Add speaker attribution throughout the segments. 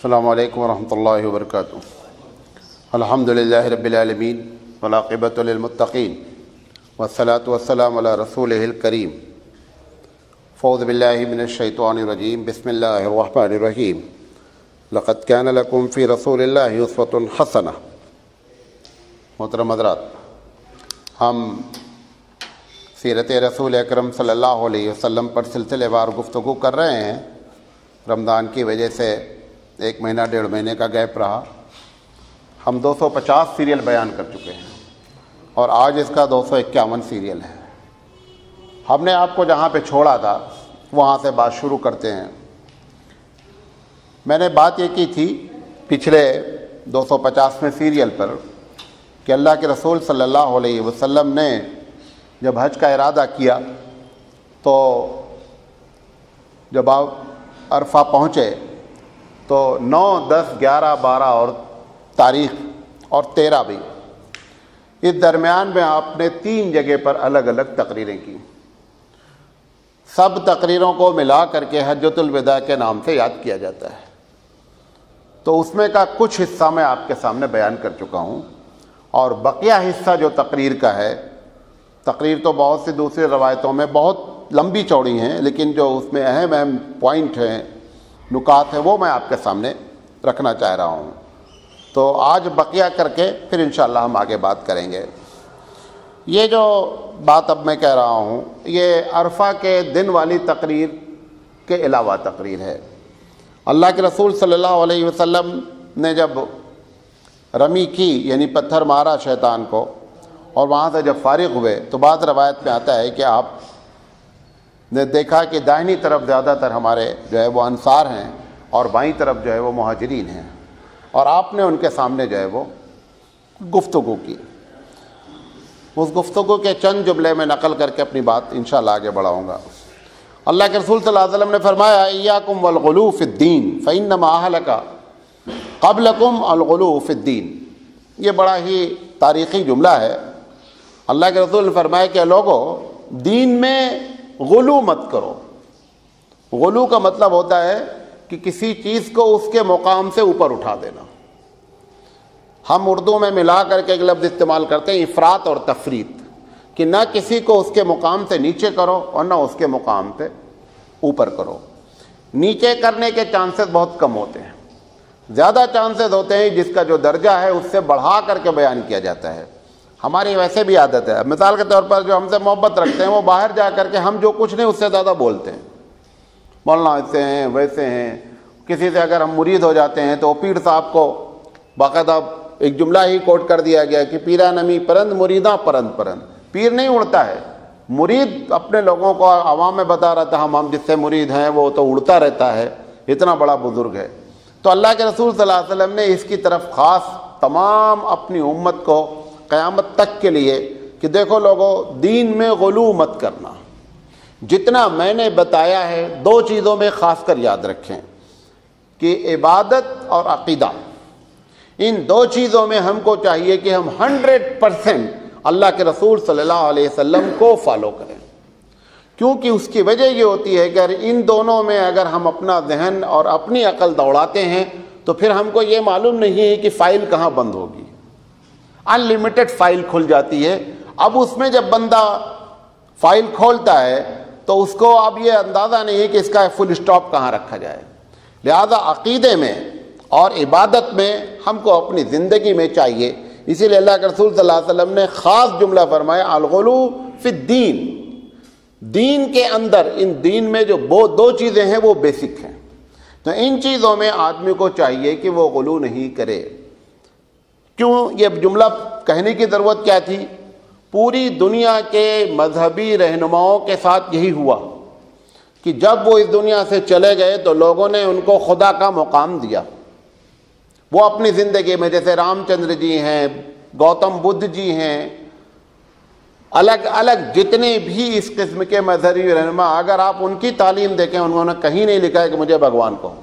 Speaker 1: السلام علیکم ورحمۃ اللہ وبرکاتہ۔ الحمدللہ رب العالمین والعاقبۃ للمتقین والصلاۃ والسلام علی رسولہ الکریم۔ اعوذ باللہ من الشیطان الرجیم، بسم اللہ الرحمن الرحیم۔ لقد کان لکم فی رسول اللہ اسوۃ حسنہ۔ محترم حضرات، ہم سیرت رسول اکرم صلی اللہ علیہ وسلم پر سلسلے وار گفتگو کر رہے ہیں۔ رمضان کی وجہ سے ایک مہینہ ڈیڑھ مہینے کا گیپ رہا۔ ہم 250 سیریل بیان کر چکے ہیں اور آج اس کا 251 سیریل ہے۔ ہم نے آپ کو جہاں پہ چھوڑا تھا وہاں سے بات شروع کرتے ہیں۔ میں نے بات یہ کی تھی پچھلے 250ویں سیریل پر کہ اللہ کے رسول صلی اللہ علیہ وسلم نے جب حج کا ارادہ کیا تو جب آپ عرفہ پہنچے تو 9، 10، 11، 12 اور تاریخ اور 13 بھی، اس درمیان میں آپ نے 3 جگہ پر الگ الگ تقریریں کی۔ سب تقریروں کو ملا کر کے حجۃ الوداع کے نام سے یاد کیا جاتا ہے۔ تو اس میں کا کچھ حصہ میں آپ کے سامنے بیان کر چکا ہوں، اور بقیہ حصہ جو تقریر کا ہے، تقریر تو بہت سی دوسری روایتوں میں بہت لمبی چوڑی ہیں، لیکن جو اس میں اہم پوائنٹ ہیں، نکات ہیں، وہ میں آپ کے سامنے رکھنا چاہ رہا ہوں۔ تو آج بقیہ کر کے پھر انشاءاللہ ہم آگے بات کریں گے۔ یہ جو بات اب میں کہہ رہا ہوں یہ عرفہ کے دن والی تقریر کے علاوہ تقریر ہے۔ اللہ کے رسول صلی اللہ علیہ وسلم نے جب رمی کی، یعنی پتھر مارا شیطان کو، اور وہاں سے جب فارغ ہوئے تو بعض روایت میں آتا ہے کہ آپ نے دیکھا کہ دائنی طرف زیادہ تر ہمارے جو ہے وہ انصار ہیں اور بائیں طرف جو ہے وہ مہاجرین ہیں، اور آپ نے ان کے سامنے جو ہے وہ گفتگو کی۔ اس گفتگو کے چند جملے میں نقل کر کے اپنی بات انشاءاللہ آگے بڑھاؤں گا۔ اللہ کے رسول صلی اللہ علیہ وسلم نے فرمایا، ایاکم والغلو فی الدین فانما اہلک قبلکم الغلو فی الدین۔ یہ بڑا ہی تاریخی جملہ ہے۔ اللہ کے رسول نے فرمایا کہ لوگوں، دین میں غلو مت کرو۔ غلو کا مطلب ہوتا ہے کہ کسی چیز کو اس کے مقام سے اوپر اٹھا دینا۔ ہم اردو میں ملا کر کے ایک لفظ استعمال کرتے ہیں، افراط اور تفریط، کہ نہ کسی کو اس کے مقام سے نیچے کرو اور نہ اس کے مقام سے اوپر کرو۔ نیچے کرنے کے چانسز بہت کم ہوتے ہیں، زیادہ چانسز ہوتے ہیں جس کا جو درجہ ہے اس سے بڑھا کر کے بیان کیا جاتا ہے۔ ہماری ویسے بھی عادت ہے، مثال کے طور پر جو ہم سے محبت رکھتے ہیں وہ باہر جا کر کے ہم جو کچھ نہیں اس سے زیادہ بولتے ہیں، مولانا ایسے ہیں ویسے ہیں۔ کسی سے اگر ہم مرید ہو جاتے ہیں تو پیر صاحب کو باقاعدہ ایک جملہ ہی کوٹ کر دیا گیا کہ پیرا نمی پرند مریداں پرند پرند۔ پیر نہیں اڑتا ہے، مرید اپنے لوگوں کو عوام میں بتا رہا تھا ہم جس سے مرید ہیں وہ تو اڑتا رہتا ہے، اتنا بڑا بزرگ ہے۔ تو اللہ کے رسول صلی اللہ علیہ وسلم نے اس کی طرف خاص تمام اپنی امت کو قیامت تک کے لیے کہ دیکھو لوگوں، دین میں غلو مت کرنا۔ جتنا میں نے بتایا ہے 2 چیزوں میں خاص کر یاد رکھیں کہ عبادت اور عقیدہ، ان 2 چیزوں میں ہم کو چاہیے کہ ہم 100% اللہ کے رسول صلی اللہ علیہ وسلم کو فالو کریں، کیونکہ اس کی وجہ یہ ہوتی ہے کہ ان دونوں میں اگر ہم اپنا ذہن اور اپنی عقل دوڑاتے ہیں تو پھر ہم کو یہ معلوم نہیں ہے کہ فائل کہاں بند ہوگی۔ ان لمیٹڈ فائل کھل جاتی ہے۔ اب اس میں جب بندہ فائل کھولتا ہے تو اس کو اب یہ اندازہ نہیں ہے کہ اس کا فل اسٹاپ کہاں رکھا جائے۔ لہذا عقیدے میں اور عبادت میں ہم کو اپنی زندگی میں چاہیے۔ اسی لیے اللہ کے رسول صلی اللہ علیہ وسلم نے خاص جملہ فرمایا، الغلو فی الدین۔ دین کے اندر، ان دین میں جو 2 چیزیں ہیں وہ بیسک ہیں، تو ان چیزوں میں آدمی کو چاہیے کہ وہ غلو نہیں کرے۔ کیوں یہ جملہ کہنے کی ضرورت کیا تھی؟ پوری دنیا کے مذہبی رہنماؤں کے ساتھ یہی ہوا کہ جب وہ اس دنیا سے چلے گئے تو لوگوں نے ان کو خدا کا مقام دیا۔ وہ اپنی زندگی میں جیسے رام چندر جی ہیں، گوتم بدھ جی ہیں، الگ الگ جتنے بھی اس قسم کے مذہبی رہنما، اگر آپ ان کی تعلیم دیکھیں انہوں نے کہیں نہیں لکھا ہے کہ مجھے بھگوان کہو۔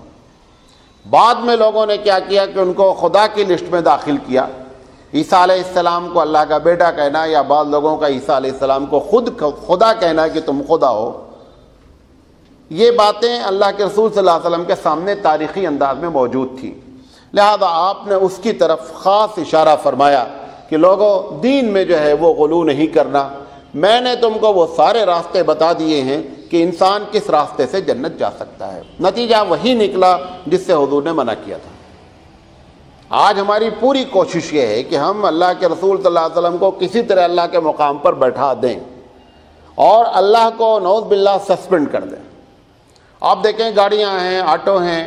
Speaker 1: بعد میں لوگوں نے کیا کیا کہ ان کو خدا کی لسٹ میں داخل کیا۔ عیسیٰ علیہ السلام کو اللہ کا بیٹا کہنا، یا بعض لوگوں کا عیسیٰ علیہ السلام کو خود خدا کہنا کہ تم خدا ہو، یہ باتیں اللہ کے رسول صلی اللہ علیہ وسلم کے سامنے تاریخی انداز میں موجود تھیں، لہذا آپ نے اس کی طرف خاص اشارہ فرمایا کہ لوگوں دین میں جو ہے وہ غلو نہیں کرنا، میں نے تم کو وہ سارے راستے بتا دیے ہیں کہ انسان کس راستے سے جنت جا سکتا ہے۔ نتیجہ وہی نکلا جس سے حضور نے منع کیا تھا۔ آج ہماری پوری کوشش یہ ہے کہ ہم اللہ کے رسول صلی اللہ علیہ وسلم کو کسی طرح اللہ کے مقام پر بیٹھا دیں اور اللہ کو نعوذ باللہ سسپینڈ کر دیں۔ آپ دیکھیں گاڑیاں ہیں، آٹو ہیں،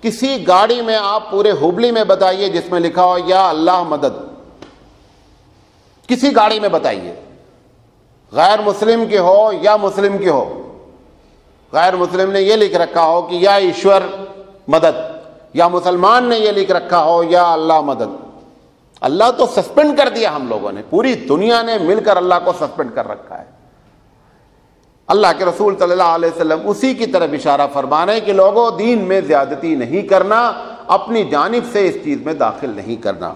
Speaker 1: کسی گاڑی میں آپ پورے ہبلی میں بتائیے جس میں لکھا ہو یا اللہ مدد، کسی گاڑی میں بتائیے، غیر مسلم کی ہو یا مسلم کی ہو، غیر مسلم نے یہ لکھ رکھا ہو کہ یا ایشور مدد، یا مسلمان نے یہ لکھ رکھا ہو یا اللہ مدد۔ اللہ تو سسپینڈ کر دیا ہم لوگوں نے، پوری دنیا نے مل کر اللہ کو سسپینڈ کر رکھا ہے۔ اللہ کے رسول صلی اللہ علیہ وسلم اسی کی طرف اشارہ فرما رہے ہیں کہ لوگوں دین میں زیادتی نہیں کرنا، اپنی جانب سے اس چیز میں داخل نہیں کرنا۔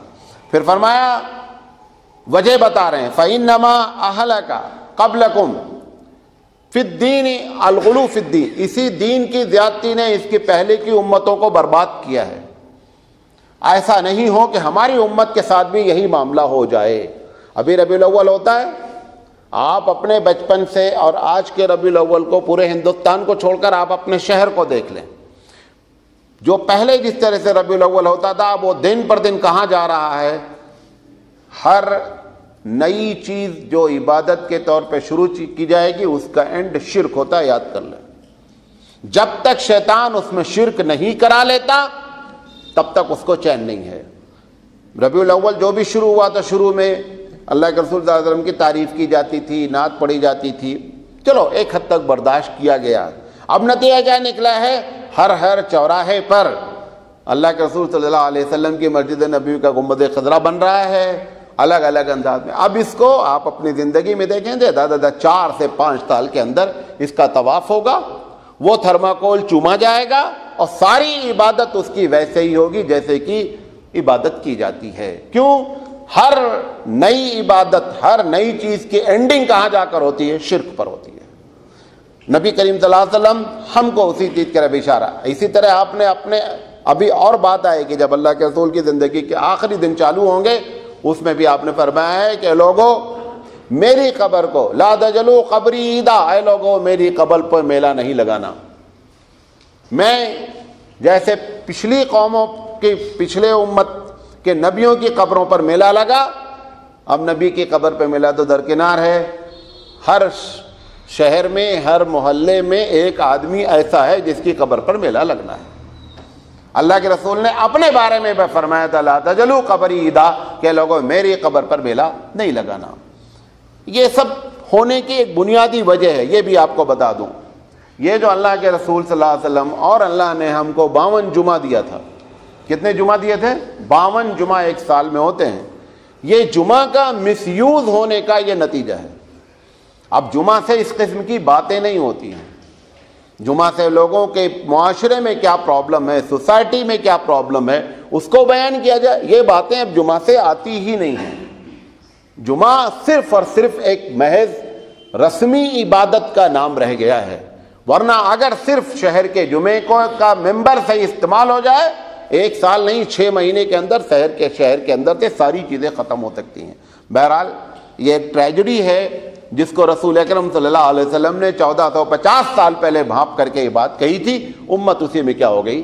Speaker 1: پھر فرمایا وجہ بتا رہے ہیں فَإِنَّمَا أَهْلَكَ قَبْلَكُمْ فِي الدِّينِ الْغُلُو فِي الدِّينِ، اسی دین کی زیادتی نے اس کی پہلے کی امتوں کو برباد کیا ہے۔ ایسا نہیں ہو کہ ہماری امت کے ساتھ بھی یہی معاملہ ہو جائے۔ ابھی ربیع الاول ہوتا ہے، آپ اپنے بچپن سے اور آج کے ربیع الاول کو، پورے ہندوستان کو چھوڑ کر آپ اپنے شہر کو دیکھ لیں، جو پہلے جس طرح سے ربیع الاول ہوتا تھا وہ دن پر دن کہاں جا رہا ہے۔ ہر نئی چیز جو عبادت کے طور پہ شروع کی جائے گی اس کا اینڈ شرک ہوتا ہے، یاد کر لیں۔ جب تک شیطان اس میں شرک نہیں کرا لیتا تب تک اس کو چین نہیں ہے۔ ربیع الاول جو بھی شروع ہوا تو شروع میں اللہ کے رسول صلی اللہ علیہ وسلم کی تعریف کی جاتی تھی، نعت پڑھی جاتی تھی، چلو ایک حد تک برداشت کیا گیا۔ اب نتیجہ کیا نکلا ہے، ہر چوراہے پر اللہ کے رسول صلی اللہ علیہ وسلم کی مسجد نبوی کا گنبد خضرا بن رہا ہے، الگ الگ انداز میں۔ اب اس کو آپ اپنی زندگی میں دیکھیں گے، دادا 4 سے 5 سال کے اندر اس کا طواف ہوگا، وہ تھرماکول چوما جائے گا اور ساری عبادت اس کی ویسے ہی ہوگی جیسے کہ عبادت کی جاتی ہے۔ کیوں؟ ہر نئی عبادت، ہر نئی چیز کی اینڈنگ کہاں جا کر ہوتی ہے؟ شرک پر ہوتی ہے۔ نبی کریم صلی اللہ علیہ وسلم ہم کو اسی چیز کی طرف اشارہ۔ اسی طرح آپ نے اپنے ابھی اور بات آئے کہ جب اللہ کے رسول کی زندگی کے آخری دن چالو ہوں گے، اس میں بھی آپ نے فرمایا ہے کہ لوگوں میری قبر کو لا تجلو قبری عیدا، اے لوگوں میری قبر پر میلہ نہیں لگانا۔ میں جیسے پچھلی قوموں کی، پچھلے امت کے نبیوں کی قبروں پر میلہ لگا، اب نبی کی قبر پہ میلہ تو درکنار ہے۔ ہر شہر میں، ہر محلے میں ایک آدمی ایسا ہے جس کی قبر پر میلہ لگنا ہے۔ اللہ کے رسول نے اپنے بارے میں فرمایا تھا لا تجلو قبری عیدا، کہ لوگوں میری قبر پر میلہ نہیں لگانا۔ یہ سب ہونے کی ایک بنیادی وجہ ہے، یہ بھی آپ کو بتا دوں۔ یہ جو اللہ کے رسول صلی اللہ علیہ وسلم اور اللہ نے ہم کو 52 جمعہ دیا تھا، کتنے جمعہ دیے تھے؟ 52 جمعہ ایک سال میں ہوتے ہیں۔ یہ جمعہ کا مس یوز ہونے کا یہ نتیجہ ہے۔ اب جمعہ سے اس قسم کی باتیں نہیں ہوتی ہیں، جمعہ سے لوگوں کے معاشرے میں کیا پرابلم ہے، سوسائٹی میں کیا پرابلم ہے، اس کو بیان کیا جائے۔ یہ باتیں اب جمعہ سے آتی ہی نہیں ہیں۔ جمعہ صرف اور صرف ایک محض رسمی عبادت کا نام رہ گیا ہے، ورنہ اگر صرف شہر کے جمعے کا ممبر سے استعمال ہو جائے، ایک سال نہیں 6 مہینے کے اندر شہر کے اندر سے ساری چیزیں ختم ہو سکتی ہیں۔ بہرحال یہ ایک ٹریجڈی ہے جس کو رسول اکرم صلی اللہ علیہ وسلم نے 1450 سال پہلے بھانپ کر کے یہ بات کہی تھی، امت اسی میں کیا ہو گئی؟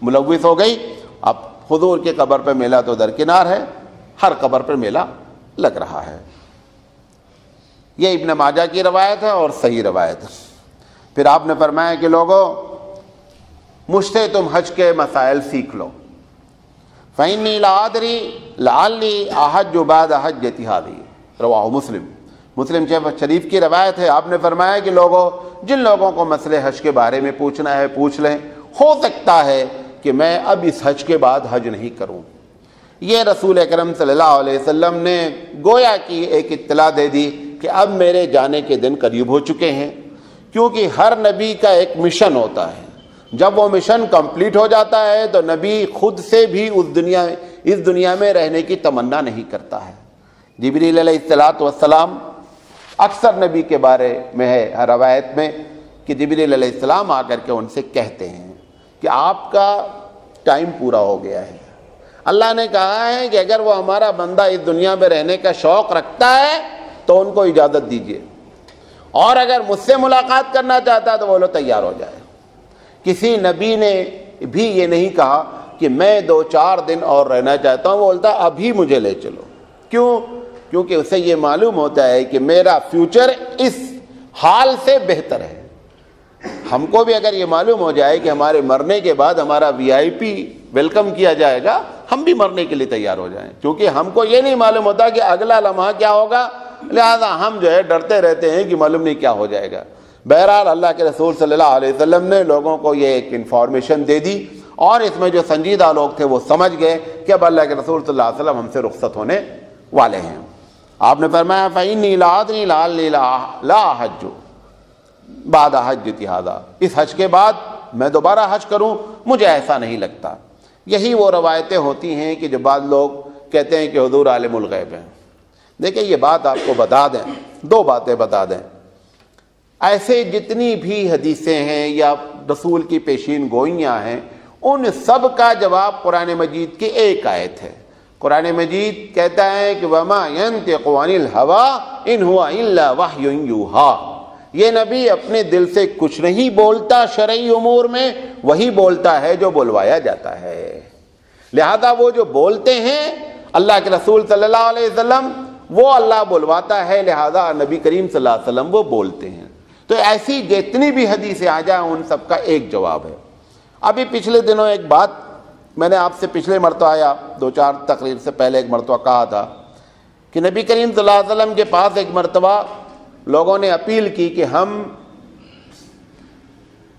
Speaker 1: ملوث ہو گئی۔ اب حضور کے قبر پہ میلہ تو درکنار ہے، ہر قبر پر میلہ لگ رہا ہے۔ یہ ابن ماجہ کی روایت ہے اور صحیح روایت ہے۔ پھر آپ نے فرمایا کہ لوگوں مجھ سے تم حج کے مسائل سیکھ لو، فإنی لا ادری لعلی احج بعد حجتی هذه، رواہ مسلم شریف کی روایت ہے۔ آپ نے فرمایا کہ لوگوں جن لوگوں کو مسئلے حج کے بارے میں پوچھنا ہے پوچھ لیں، ہو سکتا ہے کہ میں اب اس حج کے بعد حج نہیں کروں۔ یہ رسول اکرم صلی اللہ علیہ وسلم نے گویا کی ایک اطلاع دے دی کہ اب میرے جانے کے دن قریب ہو چکے ہیں، کیونکہ ہر نبی کا ایک مشن ہوتا ہے۔ جب وہ مشن کمپلیٹ ہو جاتا ہے تو نبی خود سے بھی اس دنیا میں رہنے کی تمنا نہیں کرتا ہے۔ جبریل علیہ الصلوۃ والسلام اکثر نبی کے بارے میں ہے روایت میں کہ جبریل علیہ السلام آ کر کے ان سے کہتے ہیں کہ آپ کا ٹائم پورا ہو گیا ہے. اللہ نے کہا ہے کہ اگر وہ ہمارا بندہ اس دنیا میں رہنے کا شوق رکھتا ہے تو ان کو اجازت دیجیے, اور اگر مجھ سے ملاقات کرنا چاہتا ہے تو بولو تیار ہو جائے. کسی نبی نے بھی یہ نہیں کہا کہ میں 2-4 دن اور رہنا چاہتا ہوں, بولتا ابھی مجھے لے چلو. کیوں؟ کیونکہ اسے یہ معلوم ہوتا ہے کہ میرا فیوچر اس حال سے بہتر ہے. ہم کو بھی اگر یہ معلوم ہو جائے کہ ہمارے مرنے کے بعد ہمارا VIP ویلکم کیا جائے گا, ہم بھی مرنے کے لیے تیار ہو جائیں, کیونکہ ہم کو یہ نہیں معلوم ہوتا کہ اگلا لمحہ کیا ہوگا, لہذا ہم جو ہے ڈرتے رہتے ہیں کہ معلوم نہیں کیا ہو جائے گا. بہرحال اللہ کے رسول صلی اللہ علیہ وسلم نے لوگوں کو یہ ایک انفارمیشن دے دی, اور اس میں جو سنجیدہ لوگ تھے وہ سمجھ گئے کہ اب اللہ کے رسول صلی اللہ علیہ وسلم ہم سے رخصت ہونے والے ہیں. آپ نے فرمایا فَإِنِّي لَأَدْرِي لَعَلِّي لَا أَحُجُّ بعد حجتی هذا, اس حج کے بعد میں دوبارہ حج کروں, مجھے ایسا نہیں لگتا. یہی وہ روایتیں ہوتی ہیں کہ جو بعض لوگ کہتے ہیں کہ حضور عالم الغیب ہیں. دیکھیں یہ بات آپ کو بتا دیں, 2 باتیں بتا دیں. ایسے جتنی بھی حدیثیں ہیں یا رسول کی پیشین گوئیاں ہیں, ان سب کا جواب قرآن مجید کی ایک آیت ہے. قرآن مجید کہتا ہے کہ وَمَا يَنْطِقُ عَنِ الْهَوَىٰ إِنْ هُوَ إِلَّا وَحْيٌ يُوحَىٰ, یہ نبی اپنے دل سے کچھ نہیں بولتا شرعی امور میں, وہی بولتا ہے جو بلوایا جاتا ہے. لہذا وہ جو بولتے ہیں اللہ کے رسول صلی اللہ علیہ وسلم, وہ اللہ بلواتا ہے, لہذا نبی کریم صلی اللہ علیہ وسلم وہ بولتے ہیں. تو ایسی جتنی بھی حدیثیں آ جائیں ان سب کا ایک جواب ہے. ابھی پچھلے دنوں ایک بات میں نے آپ سے پچھلے مرتبہ آیا 2-4 تقریر سے پہلے ایک مرتبہ کہا تھا کہ نبی کریم صلی اللہ علیہ وسلم کے پاس ایک مرتبہ لوگوں نے اپیل کی کہ ہم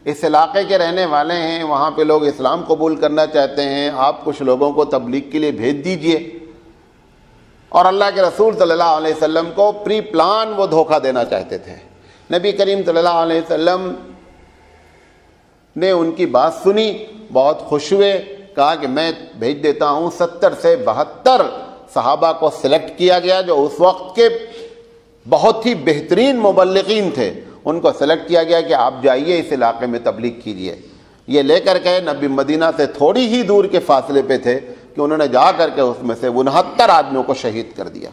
Speaker 1: اس علاقے کے رہنے والے ہیں, وہاں پہ لوگ اسلام قبول کرنا چاہتے ہیں, آپ کچھ لوگوں کو تبلیغ کے لیے بھیج دیجئے. اور اللہ کے رسول صلی اللہ علیہ وسلم کو پری پلان وہ دھوکہ دینا چاہتے تھے. نبی کریم صلی اللہ علیہ وسلم نے ان کی بات سنی, بہت خوش ہوئے, کہا کہ میں بھیج دیتا ہوں. 70 سے 72 صحابہ کو سلیکٹ کیا گیا جو اس وقت کے بہت ہی بہترین مبلغین تھے, ان کو سلیکٹ کیا گیا کہ آپ جائیے اس علاقے میں تبلیغ کیجیے. یہ لے کر کے نبی مدینہ سے تھوڑی ہی دور کے فاصلے پہ تھے کہ انہوں نے جا کر کے اس میں سے 69 آدمیوں کو شہید کر دیا.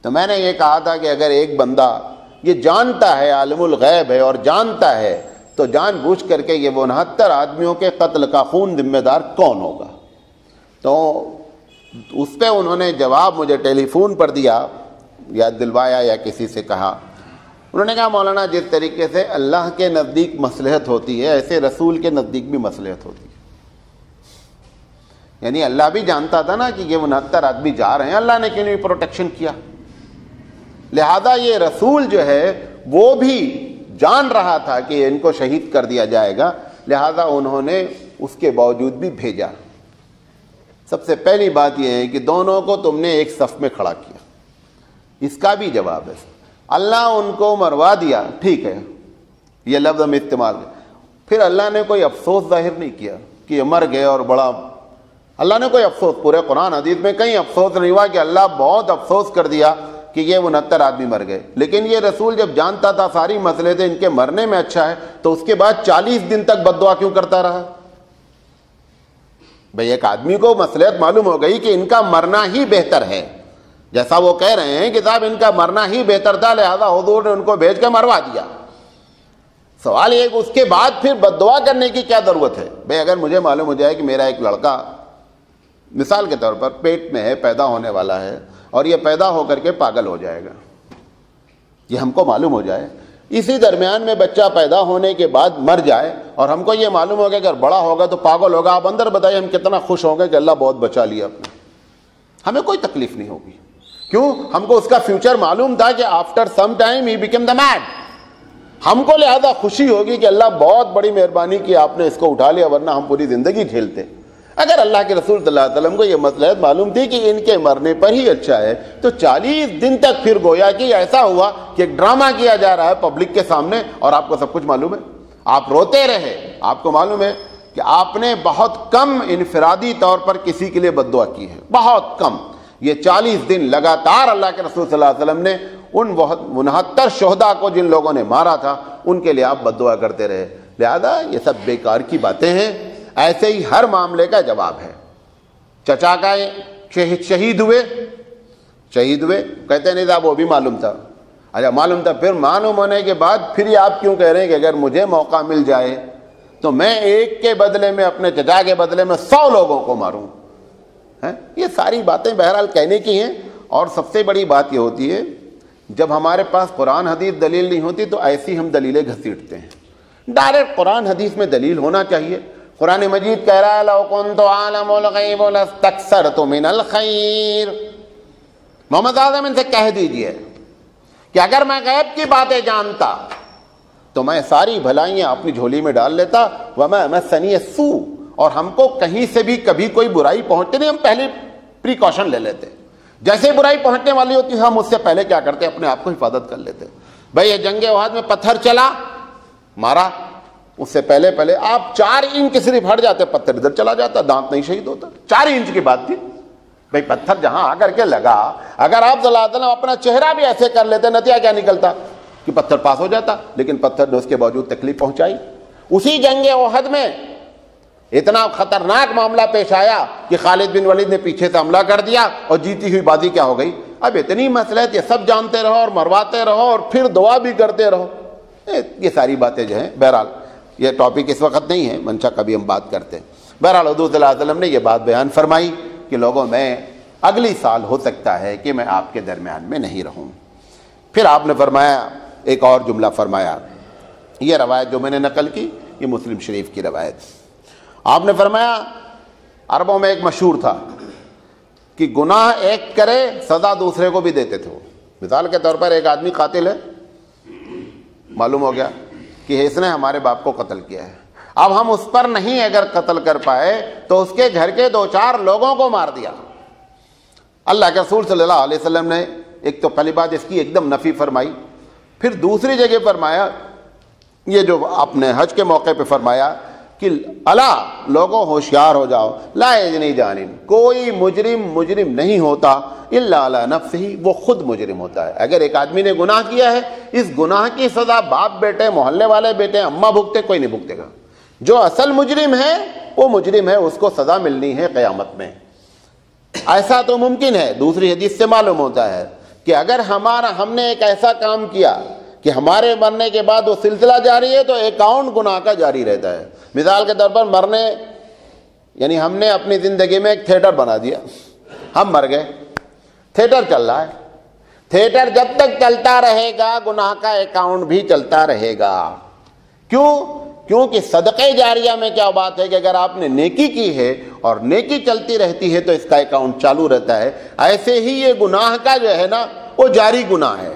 Speaker 1: تو میں نے یہ کہا تھا کہ اگر ایک بندہ یہ جانتا ہے عالم الغیب ہے اور جانتا ہے, تو جان بوجھ کر کے یہ 69 آدمیوں کے قتل کا خون ذمہ دار کون ہوگا. تو اس پہ انہوں نے جواب مجھے ٹیلی فون پر دیا, یا دلوایا یا کسی سے کہا. انہوں نے کہا مولانا جس طریقے سے اللہ کے نزدیک مصلحت ہوتی ہے ایسے رسول کے نزدیک بھی مصلحت ہوتی ہے. یعنی اللہ بھی جانتا تھا نا کہ یہ 69 آدمی جا رہے ہیں, اللہ نے کیوں نہیں پروٹیکشن کیا. لہذا یہ رسول جو ہے وہ بھی جان رہا تھا کہ ان کو شہید کر دیا جائے گا, لہذا انہوں نے اس کے باوجود بھی بھیجا. سب سے پہلی بات یہ ہے کہ دونوں کو تم نے ایک صف میں کھڑا کیا, اس کا بھی جواب ہے. اللہ ان کو مروا دیا, ٹھیک ہے, یہ لفظ ہم استعمال کریں, پھر اللہ نے کوئی افسوس ظاہر نہیں کیا کہ یہ مر گئے اور بڑا, اللہ نے کوئی افسوس, پورے قرآن حدیث میں کہیں افسوس نہیں ہوا کہ اللہ بہت افسوس کر دیا کہ یہ 69 آدمی مر گئے. لیکن یہ رسول جب جانتا تھا ساری مسئلے تھے ان کے مرنے میں اچھا ہے, تو اس کے بعد 40 دن تک بد دعا کیوں کرتا رہا؟ بھئی ایک آدمی کو مصلحت معلوم ہو گئی کہ ان کا مرنا ہی بہتر ہے, جیسا وہ کہہ رہے ہیں کہ صاحب ان کا مرنا ہی بہتر تھا, لہذا حضور نے ان کو بھیج کے مروا دیا. سوال یہ کہ اس کے بعد پھر بد دعا کرنے کی کیا ضرورت ہے؟ بھئی اگر مجھے معلوم ہو جائے کہ میرا ایک لڑکا مثال کے طور پر پیٹ میں ہے, پیدا ہونے والا ہے, اور یہ پیدا ہو کر کے پاگل ہو جائے گا, یہ ہم کو معلوم ہو جائے, اسی درمیان میں بچہ پیدا ہونے کے بعد مر جائے اور ہم کو یہ معلوم ہوگا کہ اگر بڑا ہوگا تو پاگل ہوگا, آپ اندر بتائیے ہم کتنا خوش ہوں گے کہ اللہ بہت بچا لیا اپنے, ہمیں کوئی تکلیف نہیں ہوگی. کیوں؟ ہم کو اس کا فیوچر معلوم تھا کہ after some time he become the made. ہم کو لہذا خوشی ہوگی کہ اللہ بہت بڑی مہربانی کی, آپ نے اس کو اٹھا لیا, ورنہ ہم پوری زندگی جھیلتے. اگر اللہ کے رسول صلی اللہ علیہ وسلم کو یہ مصلحت معلوم تھی کہ ان کے مرنے پر ہی اچھا ہے, تو 40 دن تک پھر گویا کہ ایسا ہوا کہ ایک ڈرامہ کیا جا رہا ہے پبلک کے سامنے, اور آپ کو سب کچھ معلوم ہے, آپ روتے رہے. آپ کو معلوم ہے کہ آپ نے بہت کم انفرادی طور پر کسی کے لیے بد دعا کی ہے, بہت کم. یہ 40 دن لگاتار اللہ کے رسول صلی اللہ علیہ وسلم نے ان 69 شہداء کو جن لوگوں نے مارا تھا ان کے لیے آپ بد دعا کرتے رہے. لہذا یہ سب بیکار کی باتیں ہیں. ایسے ہی ہر معاملے کا جواب ہے. چچا کا شہید ہوئے کہتے نہیں صاحب وہ بھی معلوم تھا. اچھا معلوم تھا، پھر معلوم ہونے کے بعد پھر یہ آپ کیوں کہہ رہے ہیں کہ اگر مجھے موقع مل جائے تو میں ایک کے بدلے میں، اپنے چچا کے بدلے میں 100 لوگوں کو ماروں. یہ ساری باتیں بہرحال کہنے کی ہیں. اور سب سے بڑی بات یہ ہوتی ہے جب ہمارے پاس قرآن حدیث دلیل نہیں ہوتی تو ایسی ہم دلیلیں گھسیٹتے ہیں. ڈائریکٹ قرآن حدیث میں دلیل ہونا چاہیے. قرآن مجید کہہ رہا ہے لو کنت اعلم الغیب لاستکثرت من الخیر. محمد اعظم ان سے کہہ دیجئے کہ اگر میں غیب کی باتیں جانتا تو میں ساری بھلائیاں اپنی جھولی میں ڈال لیتا. وما مسنی السوء، اور ہم کو کہیں سے بھی کبھی کوئی برائی پہنچتی نہیں، ہم پہلے پریکاشن لے لیتے. جیسے برائی پہنچنے والی ہوتی ہم اس سے پہلے کیا کرتے، اپنے آپ کو حفاظت کر لیتے. بھائی یہ جنگ احد میں پتھر چلا مارا، اس سے پہلے آپ 4 انچ صرف ہٹ جاتے، پتھر ادھر چلا جاتا، دانت نہیں شہید ہوتا. 4 انچ کی بات تھی. بھائی پتھر جہاں آ کر کے لگا، اگر آپ صلی اللہ علیہ وسلم اپنا چہرہ بھی ایسے کر لیتے، نتیجہ کیا نکلتا کہ پتھر پاس ہو جاتا. لیکن پتھر نے اس کے باوجود تکلیف پہنچائی. اسی جنگ احد میں اتنا خطرناک معاملہ پیش آیا کہ خالد بن ولید نے پیچھے سے حملہ کر دیا اور جیتی ہوئی بازی کیا ہو گئی. اب اتنی مصلحت یہ سب جانتے رہو اور مرواتے رہو اور پھر دعا بھی کرتے رہو. یہ ساری باتیں جو ہیں، بہرحال یہ ٹاپک اس وقت نہیں ہے، منشا کبھی ہم بات کرتے ہیں. بہرحال حضور صلی اللہ علیہ وسلم نے یہ بات بیان فرمائی کہ لوگوں میں اگلی سال ہو سکتا ہے کہ میں آپ کے درمیان میں نہیں رہوں. پھر آپ نے فرمایا، ایک اور جملہ فرمایا. یہ روایت جو میں نے نقل کی یہ مسلم شریف کی روایت. آپ نے فرمایا عربوں میں ایک مشہور تھا کہ گناہ ایک کرے سزا دوسرے کو بھی دیتے تھے. مثال کے طور پر ایک آدمی قاتل ہے، معلوم ہو گیا کہ اس نے ہمارے باپ کو قتل کیا ہے. اب ہم اس پر نہیں اگر قتل کر پائے تو اس کے گھر کے 2-4 لوگوں کو مار دیا. اللہ کے رسول صلی اللہ علیہ وسلم نے ایک تو پہلی بات اس کی ایک دم نفی فرمائی. پھر دوسری جگہ فرمایا، یہ جو آپ نے حج کے موقع پہ فرمایا کہ الا لوگوں ہوشیار ہو جاؤ، لا یجنی جانب، کوئی مجرم نہیں ہوتا الا علی نفسہ، وہ خود مجرم ہوتا ہے. اگر ایک آدمی نے گناہ کیا ہے، اس گناہ کی سزا باپ بیٹے، محلے والے بیٹے، اماں بھگتے، کوئی نہیں بھگتے گا. جو اصل مجرم ہے وہ مجرم ہے، اس کو سزا ملنی ہے قیامت میں. ایسا تو ممکن ہے. دوسری حدیث سے معلوم ہوتا ہے کہ اگر ہم نے ایک ایسا کام کیا کہ ہمارے مرنے کے بعد وہ سلسلہ جاری ہے تو اکاؤنٹ گناہ کا جاری رہتا ہے. مثال کے طور پر یعنی ہم نے اپنی زندگی میں ایک تھیٹر بنا دیا، ہم مر گئے، تھیٹر چل رہا ہے. تھیٹر جب تک چلتا رہے گا گناہ کا اکاؤنٹ بھی چلتا رہے گا. کیونکہ صدقے جاریہ میں کیا بات ہے کہ اگر آپ نے نیکی کی ہے اور نیکی چلتی رہتی ہے تو اس کا اکاؤنٹ چالو رہتا ہے. ایسے ہی یہ گناہ کا جو ہے نا وہ جاری گناہ ہے.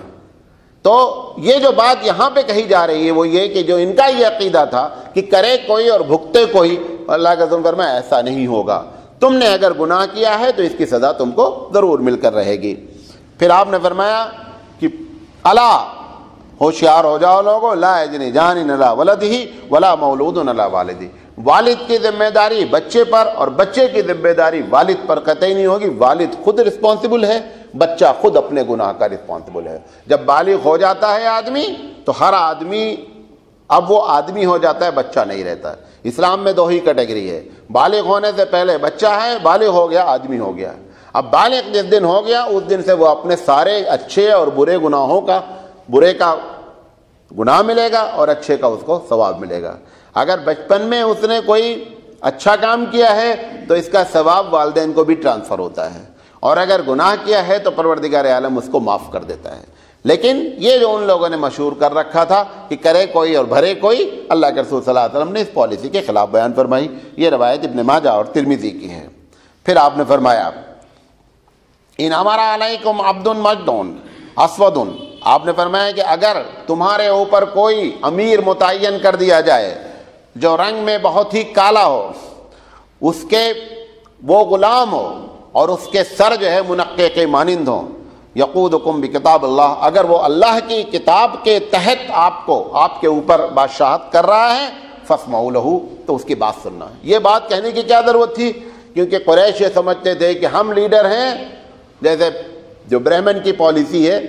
Speaker 1: تو یہ جو بات یہاں پہ کہی جا رہی ہے وہ یہ کہ جو ان کا یہ عقیدہ تھا کہ کرے کوئی اور بھگتے کوئی، اللہ کا حکم فرمایا ایسا نہیں ہوگا. تم نے اگر گناہ کیا ہے تو اس کی سزا تم کو ضرور مل کر رہے گی. پھر آپ نے فرمایا کہ الا ہوشیار ہو جاؤ لوگوں، لا یجنی جان علی ولدہ ولا مولود علی والدہ. والد کی ذمہ داری بچے پر اور بچے کی ذمہ داری والد پر قطعی نہیں ہوگی. والد خود رسپانسبل ہے، بچہ خود اپنے گناہ کا رسپانسبل ہے. جب بالغ ہو جاتا ہے آدمی تو ہر آدمی اب وہ آدمی ہو جاتا ہے، بچہ نہیں رہتا. اسلام میں 2 ہی کیٹیگری ہے. بالغ ہونے سے پہلے بچہ ہے، بالغ ہو گیا آدمی ہو گیا. اب بالغ جس دن ہو گیا اس دن سے وہ اپنے سارے اچھے اور برے گناہوں کا، برے کا گناہ ملے گا اور اچھے کا اس کو ثواب ملے گا. اگر بچپن میں اس نے کوئی اچھا کام کیا ہے تو اس کا ثواب والدین کو بھی ٹرانسفر ہوتا ہے، اور اگر گناہ کیا ہے تو پروردگار عالم اس کو معاف کر دیتا ہے. لیکن یہ جو ان لوگوں نے مشہور کر رکھا تھا کہ کرے کوئی اور بھرے کوئی، اللہ کے رسول صلی اللہ علیہ وسلم نے اس پالیسی کے خلاف بیان فرمائی. یہ روایت ابن ماجہ اور ترمذی کی ہے. پھر آپ نے فرمایا ان ہمارا علیکم عبد مجد اسود، آپ نے فرمایا کہ اگر تمہارے اوپر کوئی امیر متعین کر دیا جائے جو رنگ میں بہت ہی کالا ہو، اس کے وہ غلام ہو اور اس کے سر جو ہے منقے کے مانند ہوں، یقودکم بکتاب اللہ، اگر وہ اللہ کی کتاب کے تحت آپ کے اوپر بادشاہت کر رہا ہے، فاسمعوا لہ، تو اس کی بات سننا ہے. یہ بات کہنے کی کیا ضرورت تھی؟ کیونکہ قریش یہ سمجھتے تھے کہ ہم لیڈر ہیں. جیسے جو برہمن کی پالیسی ہے،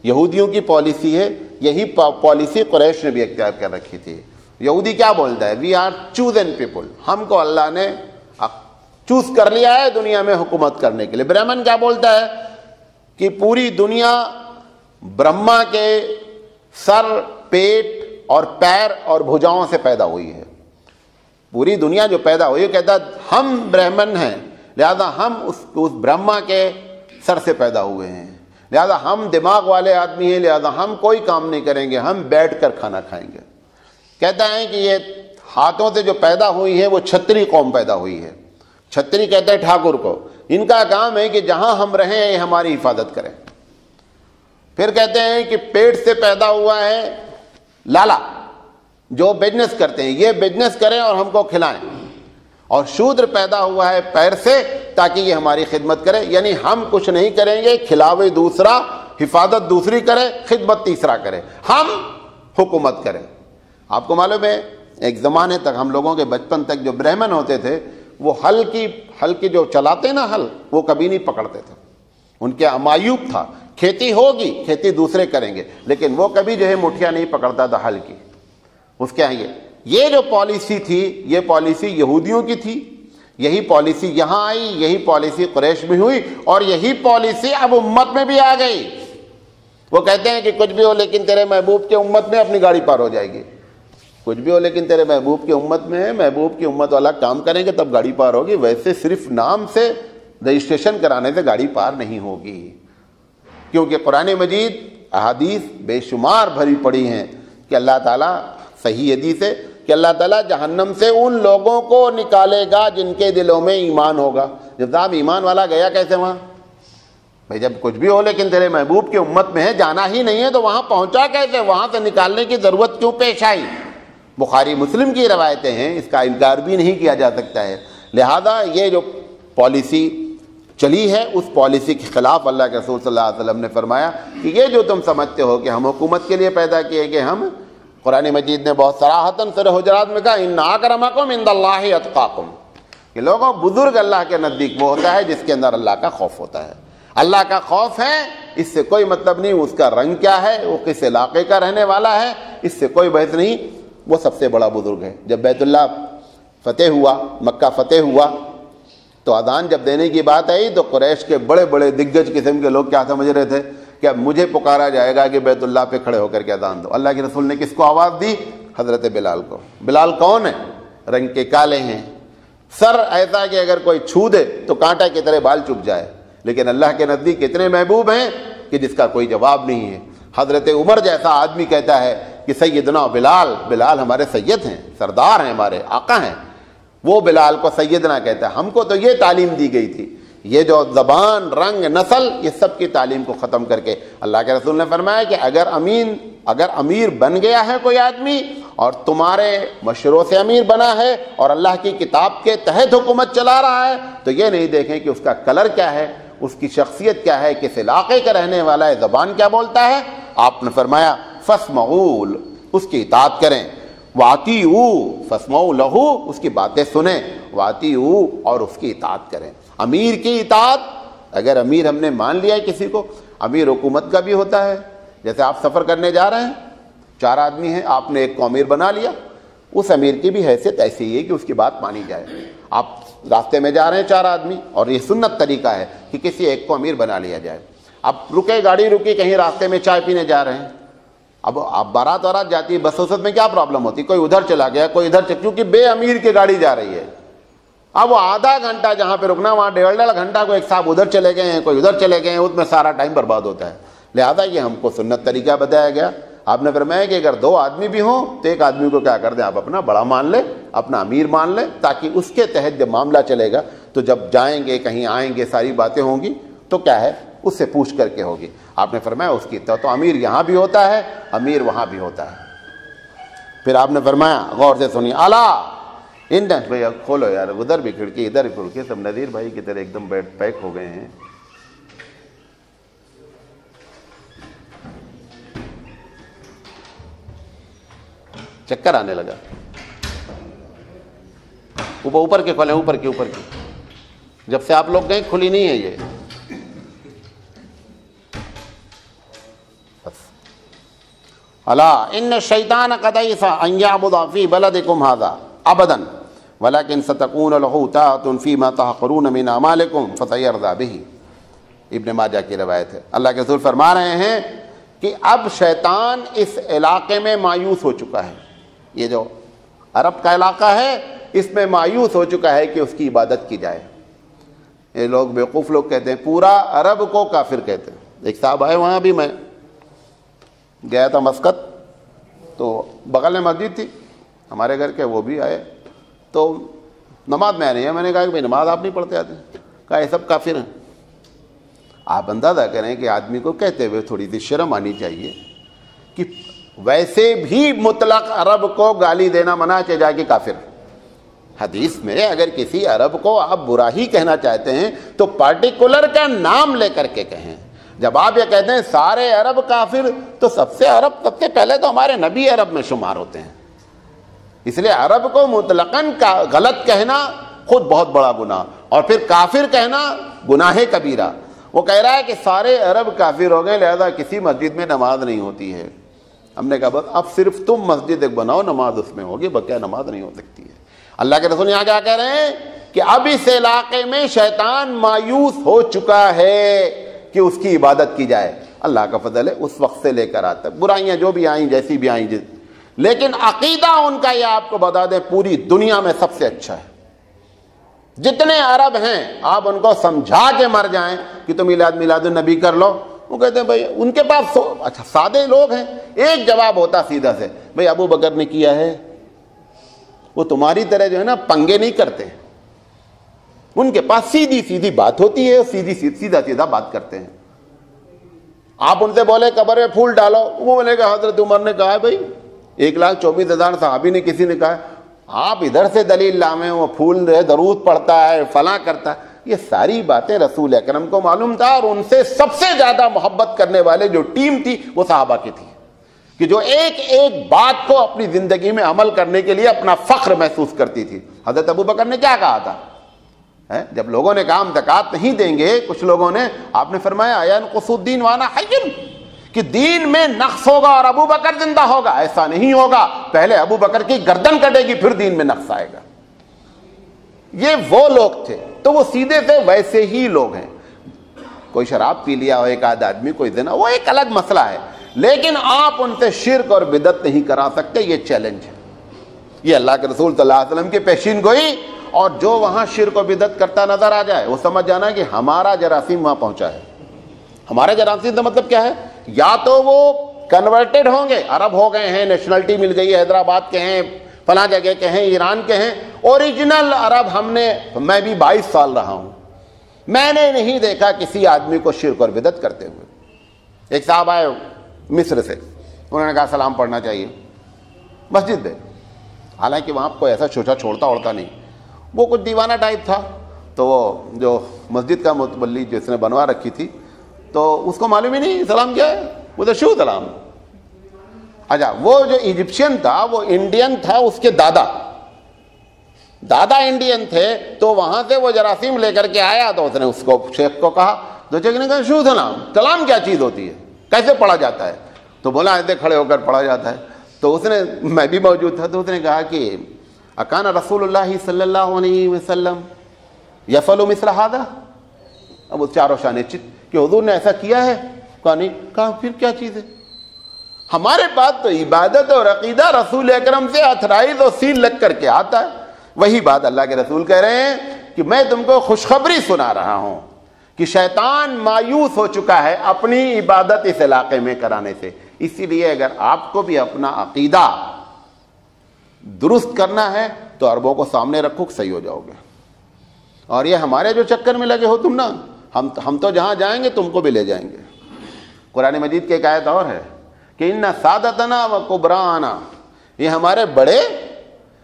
Speaker 1: یہودیوں کی پالیسی ہے یہی پالیسی قریش نے بھی اختیار کر رکھی تھی. یہودی کیا بولتا ہے؟ وی آر چوزن پیپل، ہم کو اللہ نے چوز کر لیا ہے دنیا میں حکومت کرنے کے لیے. برہمن کیا بولتا ہے کہ پوری دنیا برہما کے سر، پیٹ اور پیر اور بھجاؤں سے پیدا ہوئی ہے. پوری دنیا جو پیدا ہوئی ہے، کہتا ہے ہم برہمن ہیں لہذا ہم اس برہما کے سر سے پیدا ہوئے ہیں، لہذا ہم دماغ والے آدمی ہیں، لہذا ہم کوئی کام نہیں کریں گے، ہم بیٹھ کر کھانا کھائیں گے. کہتا ہے کہ یہ ہاتھوں سے جو پیدا ہوئی ہے وہ چھتری قوم پیدا ہوئی ہے. چھتری کہتا ہے ٹھاکر کو، ان کا کام ہے کہ جہاں ہم رہیں یہ ہماری حفاظت کریں. پھر کہتے ہیں کہ پیٹ سے پیدا ہوا ہے لالا، جو بزنس کرتے ہیں، یہ بزنس کریں اور ہم کو کھلائیں. اور شودر پیدا ہوا ہے پیر سے تاکہ یہ ہماری خدمت کرے. یعنی ہم کچھ نہیں کریں گے، کھلاوے دوسرا، حفاظت دوسری کرے، خدمت تیسرا کرے، ہم حکومت کریں. آپ کو معلوم ہے ایک زمانے تک ہم لوگوں کے بچپن تک جو برہمن ہوتے تھے وہ ہل کی جو چلاتے نا ہل، وہ کبھی نہیں پکڑتے تھے. ان کے معیوب تھا، کھیتی ہوگی، کھیتی دوسرے کریں گے، لیکن وہ کبھی جو ہے مٹھیاں نہیں پکڑتا تھا ہل کی. اس کے یہ جو پالیسی تھی یہ پالیسی یہودیوں کی تھی. یہی پالیسی یہاں آئی، یہی پالیسی قریش میں ہوئی، اور یہی پالیسی اب امت میں بھی آ گئی. وہ کہتے ہیں کہ کچھ بھی ہو لیکن تیرے محبوب کی امت میں اپنی گاڑی پار ہو جائے گی. کچھ بھی ہو لیکن تیرے محبوب کی امت میں ہے، محبوب کی امت والا کام کریں گے تب گاڑی پار ہوگی. ویسے صرف نام سے رجسٹریشن کرانے سے گاڑی پار نہیں ہوگی، کیونکہ قرآن مجید احادیث بے شمار بھری پڑی ہیں کہ اللہ تعالیٰ صحیح حدیث ہے کہ اللہ تعالیٰ جہنم سے ان لوگوں کو نکالے گا جن کے دلوں میں ایمان ہوگا. جب صاحب ایمان والا گیا کیسے وہاں؟ بھائی جب کچھ بھی ہو لیکن تیرے محبوب کی امت میں ہے، جانا ہی نہیں ہے تو وہاں پہنچا کیسے؟ وہاں سے نکالنے کی ضرورت کیوں پیش آئی؟ بخاری مسلم کی روایتیں ہیں، اس کا انکار بھی نہیں کیا جا سکتا ہے. لہذا یہ جو پالیسی چلی ہے اس پالیسی کے خلاف اللہ کے رسول صلی اللہ علیہ وسلم نے فرمایا کہ یہ جو تم سمجھتے ہو کہ ہم حکومت کے لیے پیدا کیے گئے، ہم قرآن مجید نے بہت صراحتاً سورہ حجرات میں کہا ان اکرمکم عند اللہ اتقاکم، کہ لوگوں بزرگ اللہ کے نزدیک وہ ہوتا ہے جس کے اندر اللہ کا خوف ہوتا ہے. اللہ کا خوف ہے، اس سے کوئی مطلب نہیں اس کا رنگ کیا ہے، وہ کس علاقے کا رہنے والا ہے، اس سے کوئی بحث نہیں، وہ سب سے بڑا بزرگ ہے. جب بیت اللہ فتح ہوا، مکہ فتح ہوا، تو اذان جب دینے کی بات آئی تو قریش کے بڑے بڑے دگج قسم کے لوگ کیا سمجھ رہے تھے کہ اب مجھے پکارا جائے گا کہ بیت اللہ پہ کھڑے ہو کر کے اذان دو. اللہ کے رسول نے کس کو آواز دی؟ حضرت بلال کو. بلال کون ہے؟ رنگ کے کالے ہیں، سر ایسا کہ اگر کوئی چھو دے تو کانٹا کی طرح بال چپ جائے، لیکن اللہ کے نزدیک اتنے محبوب ہیں کہ جس کا کوئی جواب نہیں ہے. حضرت عمر جیسا آدمی کہتا ہے کہ سیدنا بلال، بلال ہمارے سید ہیں، سردار ہیں، ہمارے آقا ہیں، وہ بلال کو سیدنا کہتا ہے. ہم کو تو یہ تعلیم دی گئی تھی. یہ جو زبان، رنگ، نسل، یہ سب کی تعلیم کو ختم کر کے اللہ کے رسول نے فرمایا کہ اگر امیر بن گیا ہے کوئی آدمی اور تمہارے مشوروں سے امیر بنا ہے اور اللہ کی کتاب کے تحت حکومت چلا رہا ہے تو یہ نہیں دیکھیں کہ اس کا کلر کیا ہے، اس کی شخصیت کیا ہے، کس علاقے کا رہنے والا ہے، زبان کیا بولتا ہے. آپ نے فرمایا فاسمعوا، اس کی اطاعت کریں، واطیعوا فاسمعوا لہ، اس کی باتیں سنیں، واطیعوا اور اس کی اطاعت کریں. امیر کی اطاعت، اگر امیر ہم نے مان لیا ہے کسی کو، امیر حکومت کا بھی ہوتا ہے. جیسے آپ سفر کرنے جا رہے ہیں، 4 آدمی ہیں، آپ نے ایک کو امیر بنا لیا، اس امیر کی بھی حیثیت ایسی ہی ہے کہ اس کی بات مانی جائے. آپ راستے میں جا رہے ہیں 4 آدمی، اور یہ سنت طریقہ ہے کہ کسی ایک کو امیر بنا لیا جائے. اب گاڑی رکی کہیں راستے میں چائے پینے جا رہے ہیں، اب آپ بارات جاتی ہے، بس وسط میں کیا پرابلم ہوتی، کوئی ادھر چلا گیا، کوئی ادھر کیونکہ بے امیر کی گاڑی جا رہی ہے. اب وہ آدھا گھنٹہ جہاں پہ رکنا وہاں 1.5 گھنٹہ کو ایک صاحب ادھر چلے گئے ہیں، کوئی ادھر چلے گئے ہیں، اس میں سارا ٹائم برباد ہوتا ہے. لہذا یہ ہم کو سنت طریقہ بتایا گیا. آپ نے فرمایا کہ اگر 2 آدمی بھی ہوں تو ایک آدمی کو کیا کر دیں، آپ اپنا بڑا مان لیں، اپنا امیر مان لیں، تاکہ اس کے تحت جب معاملہ چلے گا تو جب جائیں گے کہیں آئیں گے ساری باتیں ہوں گی تو کیا ہے اس سے پوچھ کر کے ہوگی. آپ نے فرمایا اس کی تو امیر یہاں بھی ہوتا ہے، امیر وہاں بھی ہوتا ہے. پھر آپ نے فرمایا غور سے سنیے، اعلیٰ بھیا کھولو یار، ادھر بھی کھڑکی ادھر بھی کھڑکی، سب نذیر بھائی کی طرح ایک دم پیک ہو گئے ہیں. چکر آنے لگا. اوپر کے کھولیں، اوپر کی جب سے آپ لوگ گئے کھلی نہیں ہے یہ. بس الا ان الشیطان قد یئس ان یعبد فی بلدکم ھذا ابدا ولکن ستکون لہ طاعۃ فیما تحقرون من اعمالکم فسیرضی بہ. ابن ماجہ کی روایت ہے. اللہ کے رسول فرما رہے ہیں کہ اب شیطان اس علاقے میں مایوس ہو چکا ہے. یہ جو عرب کا علاقہ ہے اس میں مایوس ہو چکا ہے کہ اس کی عبادت کی جائے. یہ لوگ بیوقوف لوگ کہتے ہیں پورا عرب کو کافر کہتے ہیں. ایک صاحب آئے, وہاں بھی میں گیا تھا مسقط, تو بغل میں مسجد تھی ہمارے گھر کے, وہ بھی آئے تو نماز میں نہیں ہے. میں نے کہا کہ بھائی نماز آپ نہیں پڑھتے آتے؟ کہا یہ سب کافر ہیں. آپ اندازہ کریں کہ آدمی کو کہتے ہوئے تھوڑی سی شرم آنی چاہیے کہ ویسے بھی مطلق عرب کو گالی دینا منع ہے جا کے کافر. حدیث میں اگر کسی عرب کو آپ برا ہی کہنا چاہتے ہیں تو پارٹیکولر کا نام لے کر کے کہیں. جب آپ یہ کہتے ہیں سارے عرب کافر, تو سب سے پہلے تو ہمارے نبی عرب میں شمار ہوتے ہیں. اس لیے عرب کو مطلقاً غلط کہنا خود بہت بڑا گناہ, اور پھر کافر کہنا گناہ کبیرہ. وہ کہہ رہا ہے کہ سارے عرب کافر ہو گئے لہذا کسی مسجد میں نماز نہیں ہوتی ہے. ہم نے کہا بس اب صرف تم مسجد ایک بناؤ, نماز اس میں ہوگی, بقیہ نماز نہیں ہو سکتی ہے. اللہ کے رسول یہاں کیا کہہ رہے ہیں کہ اب اس علاقے میں شیطان مایوس ہو چکا ہے کہ اس کی عبادت کی جائے. اللہ کا فضل ہے, اس وقت سے لے کر آج تک برائیاں جو بھی آئیں جیسی بھی آئیں, لیکن عقیدہ ان کا یہ آپ کو بتا دیں پوری دنیا میں سب سے اچھا ہے. جتنے عرب ہیں آپ ان کو سمجھا کے مر جائیں کہ تم میلاد النبی کر لو, وہ کہتے ہیں بھائی ان کے پاس اچھا سادے لوگ ہیں, ایک جواب ہوتا سیدھا سے, بھائی ابو بکر نے کیا ہے. وہ تمہاری طرح جو ہے نا پنگے نہیں کرتے, ان کے پاس سیدھی سیدھی بات ہوتی ہے, سیدھا بات کرتے ہیں. آپ ان سے بولے قبر میں پھول ڈالو, وہ بولے کہ حضرت عمر نے کہا ہے بھائی 1,24,000 صحابی نے کسی نے کہا. آپ ادھر سے دلیل لامیں, وہ پھول درود پڑھتا ہے, فلاں کرتا ہے. یہ ساری باتیں رسول اکرم کو معلوم تھا, اور ان سے سب سے زیادہ محبت کرنے والے جو ٹیم تھی وہ صحابہ کی تھی, کہ جو ایک ایک بات کو اپنی زندگی میں عمل کرنے کے لیے اپنا فخر محسوس کرتی تھی. حضرت ابو بکر نے کیا کہا تھا جب لوگوں نے کہا ہم زکوٰۃ نہیں دیں گے, کچھ لوگوں نے, آپ نے فرمایا اینقص الدین وانا حی, کہ دین میں نقص ہوگا اور ابو بکر زندہ ہوگا. ایسا نہیں ہوگا, پہلے ابو بکر کی گردن کٹے گی پھر دین میں نقص آئے گا. یہ وہ لوگ تھے, تو وہ سیدھے سے ویسے ہی لوگ ہیں. کوئی شراب پی لیا ہو ایک آدھ آدمی, کوئی زنا, وہ ایک الگ مسئلہ ہے, لیکن آپ ان سے شرک اور بدعت نہیں کرا سکتے. یہ چیلنج ہے, یہ اللہ کے رسول صلی اللہ علیہ وسلم کی پیشین گوئی. اور جو وہاں شرک و بدعت کرتا نظر آ جائے وہ سمجھ جانا کہ ہمارا جراثیم وہاں پہنچا ہے. ہمارے جراثیم کا مطلب کیا ہے, یا تو وہ کنورٹڈ ہوں گے, عرب ہو گئے ہیں, نیشنلٹی مل گئی ہے, حیدرآباد کے ہیں, فلاں جگہ کے ہیں, ایران کے ہیں, اوریجنل عرب. میں بھی 22 سال رہا ہوں, میں نے نہیں دیکھا کسی آدمی کو شرک اور بدعت کرتے ہوئے. ایک صاحب آئے مصر سے, انہوں نے کہا سلام پڑھنا چاہیے مسجد میں, حالانکہ وہاں کوئی ایسا چھوٹا چھوڑتا اوڑتا نہیں, وہ کچھ دیوانہ ٹائپ تھا. تو وہ جو مسجد کا متولی جس نے بنوا رکھی تھی, تو اس کو معلوم ہی نہیں سلام کیا ہے, وہ تو شو سلام. اچھا, وہ جو ایجپشین تھا وہ انڈین تھا, اس کے دادا انڈین تھے, تو وہاں سے وہ جراثیم لے کر کے آیا. تو اس نے اس کو شیخ کو کہا, تو شیخ نے کہا شو سلام, سلام کیا چیز ہوتی ہے, کیسے پڑھا جاتا ہے؟ تو بولا ایسے کھڑے ہو کر پڑھا جاتا ہے. تو اس نے, میں بھی موجود تھا, تو اس نے کہا کہ اکان رسول اللہ صلی اللہ علیہ وسلم یفعل مثل ھذا. اب وہ چاروں شانے چت کہ حضور نے ایسا کیا ہے, کہا نہیں. کہا پھر کیا چیز ہے؟ ہمارے پاس تو عبادت اور عقیدہ رسول اکرم سے اتھرائز اور سیل لگ کر کے آتا ہے. وہی بات اللہ کے رسول کہہ رہے ہیں کہ میں تم کو خوشخبری سنا رہا ہوں کہ شیطان مایوس ہو چکا ہے اپنی عبادت اس علاقے میں کرانے سے. اسی لیے اگر آپ کو بھی اپنا عقیدہ درست کرنا ہے تو عربوں کو سامنے رکھو, صحیح ہو جاؤ گے. اور یہ ہمارے جو چکر میں لگے ہو تم نا, ہم تو جہاں جائیں گے تم کو بھی لے جائیں گے. قرآن مجید کی ایک آیت اور ہے کہ ان سادتنا و کبرانا, یہ ہمارے بڑے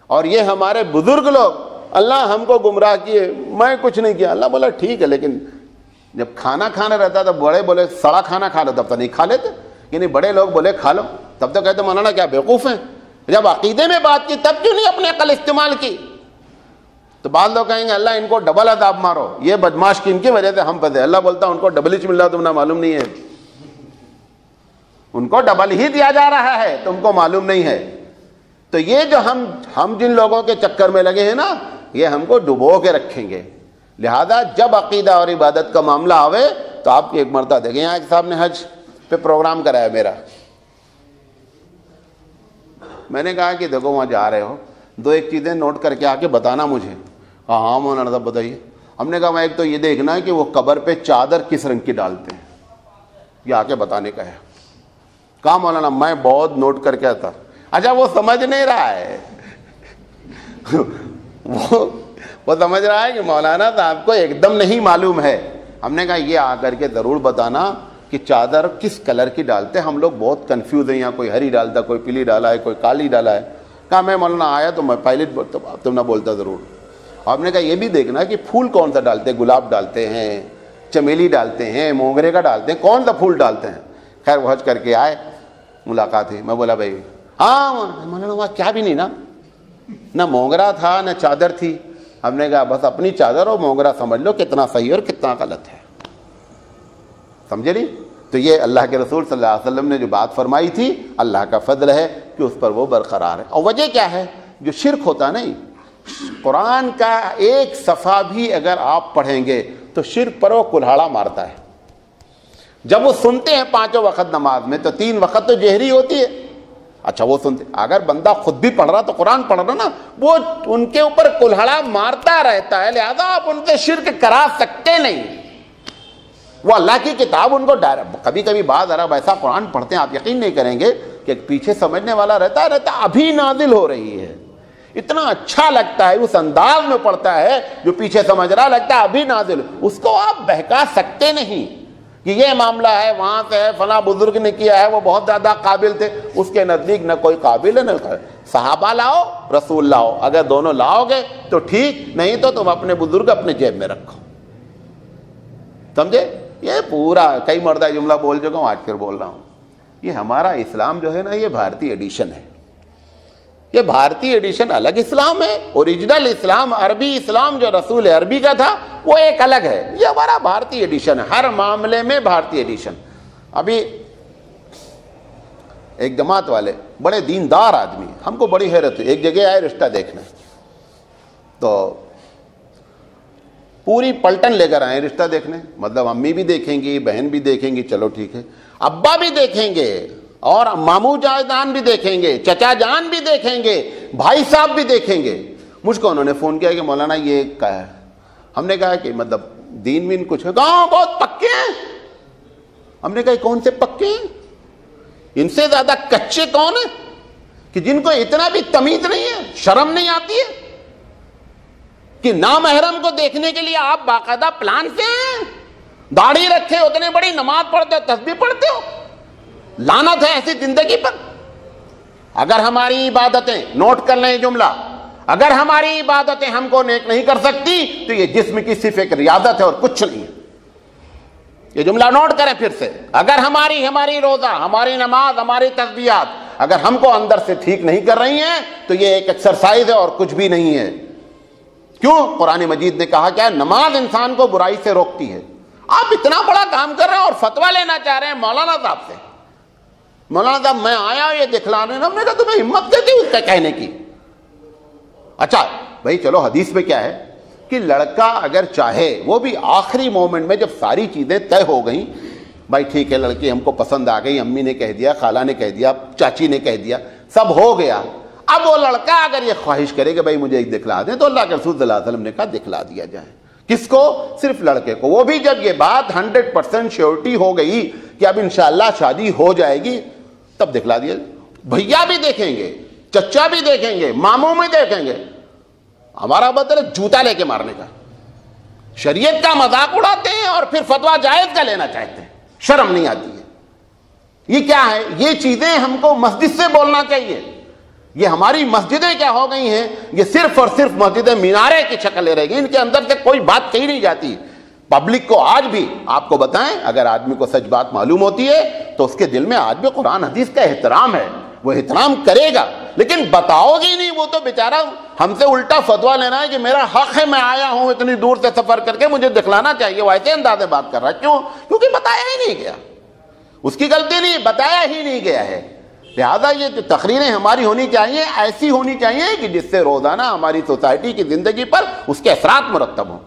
Speaker 1: اور یہ ہمارے بزرگ لوگ, اللہ ہم کو گمراہ کیے, میں کچھ نہیں کیا. اللہ بولا ٹھیک ہے, لیکن جب کھانا کھانا رہتا تھا بڑے بولے سڑا کھانا کھا لو, تب تو نہیں کھا لیتے. یعنی بڑے لوگ بولے کھا لو, تب تو کہتے مولانا کیا بیوقوف ہیں, جب عقیدے میں بات کی تب کیوں نہیں اپنے عقل استعمال کی. تو بعض لوگ کہیں گے اللہ ان کو ڈبل عذاب مارو, یہ بدماش کی ان کی وجہ سے ہم پھنسے. اللہ بولتا ان کو ڈبل ہی مل رہا, تم نہ معلوم نہیں ہے. ان کو ڈبل ہی دیا جا رہا ہے، تم کو معلوم نہیں ہے۔ تو یہ جو ہم جن لوگوں کے چکر میں لگے ہیں نا، یہ ہم کو ڈبو کے رکھیں گے۔ لہذا جب عقیدہ اور عبادت کا معاملہ آوے تو آپ کی ایک مرتبہ دیکھیں، یہاں ایک صاحب نے حج پہ پروگرام کرایا میرا، میں نے کہا کہ دیکھو وہاں جا رہے ہو، دو ایک چیزیں نوٹ کر کے آ کے بتانا مجھے۔ ہاں مولانا صاحب بتائیے۔ ہم نے کہا میں ایک تو یہ دیکھنا ہے کہ وہ قبر پہ چادر کس رنگ کی ڈالتے ہیں، یہ آ کے بتانے کا ہے۔ کہا مولانا میں بہت نوٹ کر کے آتا۔ اچھا وہ سمجھ نہیں رہا ہے، وہ سمجھ رہا ہے کہ مولانا صاحب کو ایک دم نہیں معلوم ہے۔ ہم نے کہا یہ آ کر کے ضرور بتانا کہ چادر کس کلر کی ڈالتے ہیں، ہم لوگ بہت کنفیوز ہیں، یہاں کوئی ہری ڈالتا، کوئی پیلی ڈالا ہے، کوئی کالی ڈالا ہے۔ کہا میں مولانا آیا تو میں پہلے تم نہ بولتا ضرور۔ آپ نے کہا یہ بھی دیکھنا کہ پھول کون سا ڈالتے ہیں، گلاب ڈالتے ہیں، چمیلی ڈالتے ہیں، موگرے کا ڈالتے ہیں، کون سا پھول ڈالتے ہیں۔ خیر وہ حج کر کے آئے، ملاقات ہوئی، میں بولا بھائی ہاں مولانا وہاں کیا بھی نہیں نا، نہ موگرا تھا نہ چادر تھی۔ ہم نے کہا بس اپنی چادر اور موگرا سمجھ لو کتنا صحیح اور کتنا غلط ہے، سمجھے نہیں؟ تو یہ اللہ کے رسول صلی اللہ علیہ وسلم نے جو بات فرمائی تھی، اللہ کا فضل ہے کہ اس پر وہ برقرار ہے۔ اور وجہ کیا ہے؟ جو شرک ہوتا نہیں، قرآن کا ایک صفحہ بھی اگر آپ پڑھیں گے تو شرک پر وہ کلہاڑا مارتا ہے۔ جب وہ سنتے ہیں پانچوں وقت نماز میں تو 3 وقت تو جہری ہوتی ہے، اچھا وہ سنتے، اگر بندہ خود بھی پڑھ رہا تو قرآن پڑھ رہا نا، وہ ان کے اوپر کلہاڑا مارتا رہتا ہے، لہذا آپ ان سے شرک کرا سکتے نہیں۔ وہ اللہ کی کتاب ان کو کبھی کبھی بعض عرب ایسا قرآن پڑھتے ہیں آپ یقین نہیں کریں گے کہ پیچھے سمجھنے والا رہتا ابھی نازل ہو رہی ہے، اتنا اچھا لگتا ہے، اس انداز میں پڑھتا ہے جو پیچھے سمجھ رہا لگتا ہے ابھی نازل، اس کو آپ بہکا سکتے نہیں کہ یہ معاملہ ہے، وہاں سے ہے، فلاں بزرگ نے کیا ہے، وہ بہت زیادہ قابل تھے، اس کے نزدیک نہ کوئی قابل ہے نہ قابل۔ صحابہ لاؤ، رسول لاؤ، اگر دونوں لاؤ گے تو ٹھیک، نہیں تو تم اپنے بزرگ اپنے جیب میں رکھو، سمجھے؟ یہ پورا کئی مرتبہ جملہ بول چکا ہوں، آج پھر بول رہا ہوں، یہ ہمارا اسلام جو ہے نا، یہ بھارتی ایڈیشن ہے، یہ بھارتی ایڈیشن الگ اسلام ہے، اوریجنل اسلام عربی اسلام جو رسول عربی کا تھا وہ ایک الگ ہے، یہ ہمارا بھارتی ایڈیشن ہے، ہر معاملے میں بھارتی ایڈیشن۔ ابھی ایک جماعت والے بڑے دیندار آدمی، ہم کو بڑی حیرت ہوئی، ایک جگہ آئے رشتہ دیکھنے، تو پوری پلٹن لے کر آئے رشتہ دیکھنے، مطلب امی بھی دیکھیں گی، بہن بھی دیکھیں گی، چلو ٹھیک ہے، ابا بھی دیکھیں گے اور ماموں جان بھی دیکھیں گے، چچا جان بھی دیکھیں گے، بھائی صاحب بھی دیکھیں گے۔ مجھ کو انہوں نے فون کیا کہ مولانا یہ کیا ہے؟ ہم نے کہا کہ مطلب دین وین کچھ ہے؟ کہاں بہت پکے ہیں۔ ہم نے کہا کون سے پکے ہیں؟ ان سے زیادہ کچے کون ہیں کہ جن کو اتنا بھی تمیز نہیں ہے، شرم نہیں آتی ہے کہ نامحرم کو دیکھنے کے لیے آپ باقاعدہ پلان سے ہیں، داڑھی رکھے، اتنے بڑی نماز پڑھتے ہو، تسبیح پڑھتے ہو، لعنت ہے ایسی زندگی پر۔ اگر ہماری عبادتیں، نوٹ کر لیں جملہ، اگر ہماری عبادتیں ہم کو نیک نہیں کر سکتی تو یہ جسم کی صرف ایک ریاضت ہے اور کچھ نہیں ہے۔ یہ جملہ نوٹ کریں پھر سے، اگر ہماری روزہ، ہماری نماز، ہماری تسبیحات اگر ہم کو اندر سے ٹھیک نہیں کر رہی ہیں تو یہ ایک ایکسرسائز ہے اور کچھ بھی نہیں ہے۔ کیوں؟ قرآن مجید نے کہا کیا؟ نماز انسان کو برائی سے روکتی ہے۔ آپ اتنا بڑا کام کر رہے ہیں اور فتویٰ لینا چاہ رہے ہیں مولانا صاحب سے۔ مولانا صاحب میں آیا یہ دکھلانے، ہم نے کہا تمہیں ہمت دیتی اس کا کہنے کی؟ اچھا بھائی چلو، حدیث میں کیا ہے کہ لڑکا اگر چاہے، وہ بھی آخری مومنٹ میں جب ساری چیزیں طے ہو گئیں، بھائی ٹھیک ہے لڑکی ہم کو پسند آ گئی، امی نے کہہ دیا، خالہ نے کہہ دیا، چاچی نے کہہ دیا، سب ہو گیا، اب وہ لڑکا اگر یہ خواہش کرے کہ بھائی مجھے ایک دکھلا دیں، تو اللہ کے رسول صلی اللہ علیہ وسلم نے کہا دکھلا دیا جائے۔ کس کو؟ صرف لڑکے کو، وہ بھی جب یہ بات 100% شیورٹی ہو گئی کہ اب انشاءاللہ شادی ہو جائے گی تب دکھلا دیا۔ بھیا بھی دیکھیں گے، چچا بھی دیکھیں گے، ماموں بھی دیکھیں گے، ہمارا مطلب جوتا لے کے مارنے کا، شریعت کا مذاق اڑاتے ہیں اور پھر فتویٰ جائز کا لینا چاہتے ہیں، شرم نہیں آتی ہے۔ یہ کیا ہے؟ یہ چیزیں ہم کو مسجد سے بولنا چاہیے۔ یہ ہماری مسجدیں کیا ہو گئی ہیں؟ یہ صرف اور صرف مسجدیں مینارے کی شکل لے رہی ہیں، ان کے اندر سے کوئی بات کہی نہیں جاتی۔ پبلک کو آج بھی آپ کو بتائیں، اگر آدمی کو سچ بات معلوم ہوتی ہے تو اس کے دل میں آج بھی قرآن حدیث کا احترام ہے، وہ احترام کرے گا، لیکن بتاؤ گی نہیں، وہ تو بیچارہ ہم سے الٹا فتویٰ لینا ہے کہ میرا حق ہے، میں آیا ہوں اتنی دور سے سفر کر کے، مجھے دکھلانا چاہیے، وہ ایسے انداز سے بات کر رہا ہے۔ کیوں؟ کیونکہ بتایا ہی نہیں گیا۔ اس کی غلطی نہیں، بتایا ہی نہیں گیا ہے. لہذا یہ جو تقریریں ہماری ہونی چاہیے ایسی ہونی چاہیے کہ جس سے روزانہ ہماری سوسائٹی کی زندگی پر اس کے اثرات مرتب ہوں.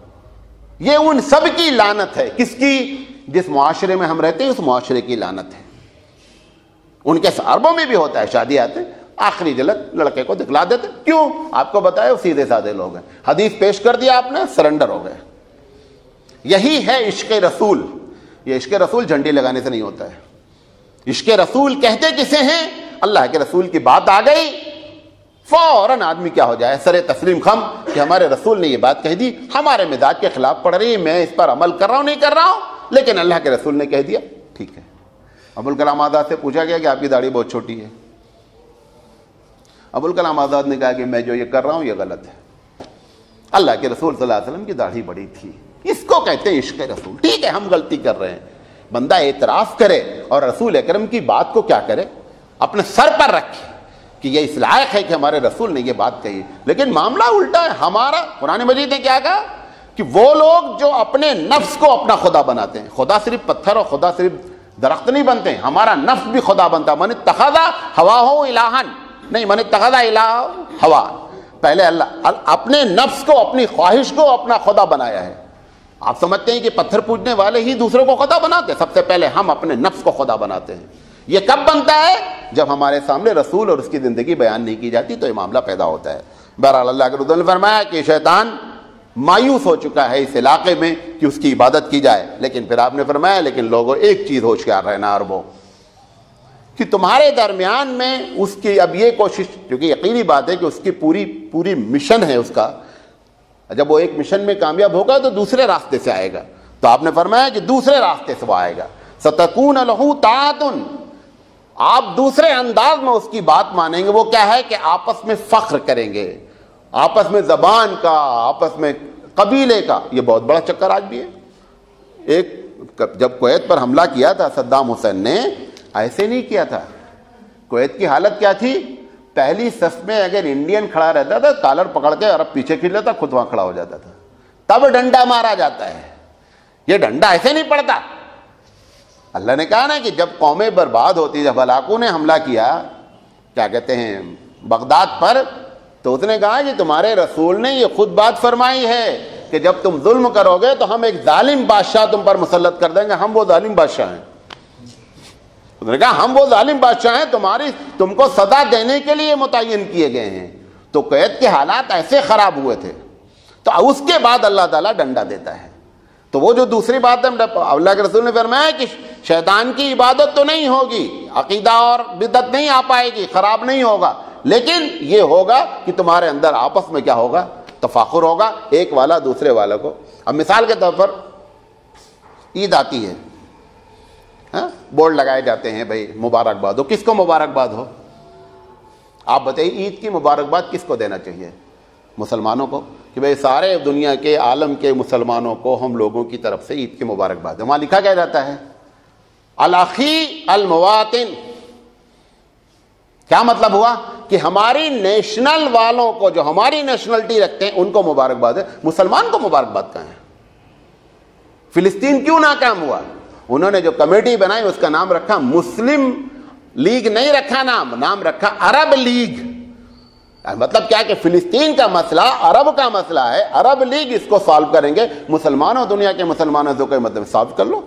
Speaker 1: یہ ان سب کی لعنت ہے. کس کی؟ جس معاشرے میں ہم رہتے ہیں اس معاشرے کی لعنت ہے. ان کے عربوں میں بھی ہوتا ہے، شادی آتے آخری جلد لڑکے کو دکھلا دیتے. کیوں؟ آپ کو بتائے وہ سیدھے سادے لوگ ہیں. حدیث پیش کر دیا آپ نے، سرنڈر ہو گئے. یہی ہے عشق رسول. یہ عشق رسول جھنڈی لگانے سے نہیں ہوتا ہے. عشق رسول کہتے کسے ہیں؟ اللہ کے رسول کی بات آ گئی فوراً آدمی کیا ہو جائے، سر تسلیم خم کہ ہمارے رسول نے یہ بات کہہ دی، ہمارے مزاج کے خلاف پڑ رہی ہے، میں اس پر عمل کر رہا ہوں نہیں کر رہا ہوں، لیکن اللہ کے رسول نے کہہ دیا ٹھیک ہے. ابوالکلام آزاد سے پوچھا گیا کہ آپ کی داڑھی بہت چھوٹی ہے. ابوالکلام آزاد نے کہا کہ میں جو یہ کر رہا ہوں یہ غلط ہے. اللہ کے رسول صلی اللہ علیہ وسلم کی داڑھی بڑی تھی. اس کو کہتے ہیں عشق رسول. ٹھیک ہے ہم غلطی کر رہے ہیں، بندہ اعتراف کرے اور رسول اکرم کی بات کو کیا کرے، اپنے سر پر رکھے کہ یہ اس لائق ہے کہ ہمارے رسول نے یہ بات کہی. لیکن معاملہ الٹا ہے ہمارا. قرآن مجید نے کیا کہا کہ وہ لوگ جو اپنے نفس کو اپنا خدا بناتے ہیں. خدا صرف پتھر اور خدا صرف درخت نہیں بنتے ہیں، ہمارا نفس بھی خدا بنتا. من اتخذ ہواہ الہا نہیں، من اتخذ الہ ہوا. پہلے اللہ اپنے نفس کو، اپنی خواہش کو اپنا خدا بنایا ہے. آپ سمجھتے ہیں کہ پتھر پوجنے والے ہی دوسروں کو خدا بناتے ہیں؟ سب سے پہلے ہم اپنے نفس کو خدا بناتے ہیں. یہ کب بنتا ہے؟ جب ہمارے سامنے رسول اور اس کی زندگی بیان نہیں کی جاتی تو یہ معاملہ پیدا ہوتا ہے. بہرحال اللہ کے رسول نے فرمایا کہ شیطان مایوس ہو چکا ہے اس علاقے میں کہ اس کی عبادت کی جائے. لیکن پھر آپ نے فرمایا لیکن لوگوں ایک چیز ہوشیار رہنا عربوں کہ تمہارے درمیان میں اس کی اب یہ کوشش، کیونکہ یقینی بات ہے کہ اس کی پوری مشن ہے اس کا. جب وہ ایک مشن میں کامیاب ہوگا تو دوسرے راستے سے آئے گا. تو آپ نے فرمایا کہ دوسرے راستے سے وہ آئے گا. ستکون لہ طاعۃ، آپ دوسرے انداز میں اس کی بات مانیں گے. وہ کیا ہے کہ آپس میں فخر کریں گے، آپس میں زبان کا، آپس میں قبیلے کا. یہ بہت بڑا چکر آج بھی ہے. ایک جب کویت پر حملہ کیا تھا صدام حسین نے، ایسے نہیں کیا تھا. کویت کی حالت کیا تھی؟ پہلی صف میں اگر انڈین کھڑا رہتا تھا کالر پکڑ کے عرب پیچھے کھینچ لیتا، خود وہاں کھڑا ہو جاتا تھا. تب ڈنڈا مارا جاتا ہے. یہ ڈنڈا ایسے نہیں پڑتا. اللہ نے کہا نا کہ جب قومیں برباد ہوتی، جب ہلاکوں نے حملہ کیا کیا کہتے ہیں بغداد پر، تو اس نے کہا کہ تمہارے رسول نے یہ خود بات فرمائی ہے کہ جب تم ظلم کرو گے تو ہم ایک ظالم بادشاہ تم پر مسلط کر دیں گے. ہم وہ ظالم بادشاہ ہیں. اس نے کہا ہم وہ ظالم بادشاہ ہیں تم کو سزا دینے کے لیے متعین کیے گئے ہیں. تو قید کے حالات ایسے خراب ہوئے تھے. تو اس کے بعد اللہ تعالیٰ ڈنڈا دیتا ہے. تو وہ جو دوسری بات ہے اللہ کے رسول نے فرمایا کہ شیطان کی عبادت تو نہیں ہوگی، عقیدہ اور بدعت نہیں آ پائے گی، خراب نہیں ہوگا، لیکن یہ ہوگا کہ تمہارے اندر آپس میں کیا ہوگا؟ تفاخر ہوگا، ایک والا دوسرے والا کو. اب مثال کے طور پر عید آتی ہے، بورڈ لگائے جاتے ہیں بھائی مبارکباد ہو. کس کو مبارکباد ہو؟ آپ بتائیے عید کی مبارکباد کس کو دینا چاہیے؟ مسلمانوں کو، کہ بھائی سارے دنیا کے عالم کے مسلمانوں کو ہم لوگوں کی طرف سے عید کی مبارکباد. وہاں لکھا کیا جاتا ہے؟ الاخی المواطن. کیا مطلب ہوا؟ کہ ہماری نیشنل والوں کو، جو ہماری نیشنلٹی رکھتے ہیں، ان کو مبارکباد ہے. مسلمان کو مبارکباد کہاں ہے؟ فلسطین کیوں ناکام ہوا؟ انہوں نے جو کمیٹی بنائی اس کا نام رکھا مسلم لیگ، نہیں رکھا نام رکھا عرب لیگ. مطلب کیا کہ فلسطین کا مسئلہ عرب کا مسئلہ ہے، عرب لیگ اس کو سالو کریں گے. مسلمانوں، دنیا کے مسلمانوں سے کوئی مطلب سالو کر لو.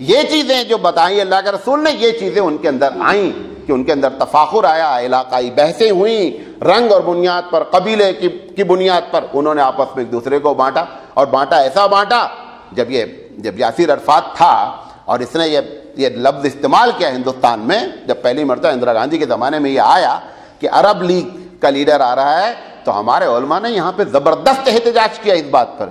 Speaker 1: یہ چیزیں جو بتائیں اللہ کے رسول نے، یہ چیزیں ان کے اندر آئیں کہ ان کے اندر تفاخر آیا، علاقائی بحثیں ہوئیں، رنگ اور بنیاد پر، قبیلے کی بنیاد پر انہوں نے آپس میں ایک دوسرے کو بانٹا. اور بانٹا ایسا بانٹا جب یاسر عرفات تھا اور اس نے یہ لفظ استعمال کیا ہندوستان میں، جب پہلی مرتبہ اندرا گاندھی کے زمانے میں یہ آیا کہ عرب لیگ کا لیڈر آ رہا ہے، تو ہمارے علماء نے یہاں پہ زبردست احتجاج کیا اس بات پر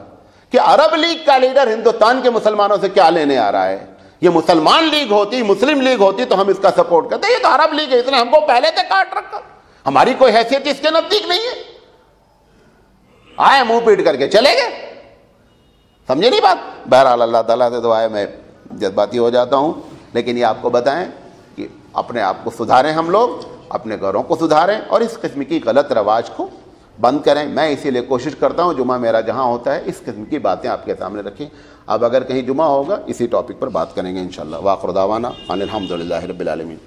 Speaker 1: کہ عرب لیگ کا لیڈر ہندوستان کے مسلمانوں سے کیا لینے آ رہا ہے. یہ مسلمان لیگ ہوتی، مسلم لیگ ہوتی تو ہم اس کا سپورٹ کرتے. یہ تو عرب لیگ ہے، اس نے ہم کو پہلے سے کاٹ رکھا، ہماری کوئی حیثیت اس کے نزدیک نہیں ہے. آئے منہ پیٹ کر کے چلے گئے. سمجھے نہیں بات؟ بہرحال اللہ تعالیٰ سے دعا ہے، میں جذباتی ہو جاتا ہوں، لیکن یہ آپ کو بتائیں کہ اپنے آپ کو سدھاریں، ہم لوگ اپنے گھروں کو سدھاریں اور اس قسم کی غلط رواج کو بند کریں. میں اسی لیے کوشش کرتا ہوں جمعہ میرا جہاں ہوتا ہے اس قسم کی باتیں آپ کے سامنے رکھیں. اب اگر کہیں جمعہ ہوگا اسی ٹاپک پر بات کریں گے انشاءاللہ. وآخر دعوانا ان الحمدللہ رب العالمین.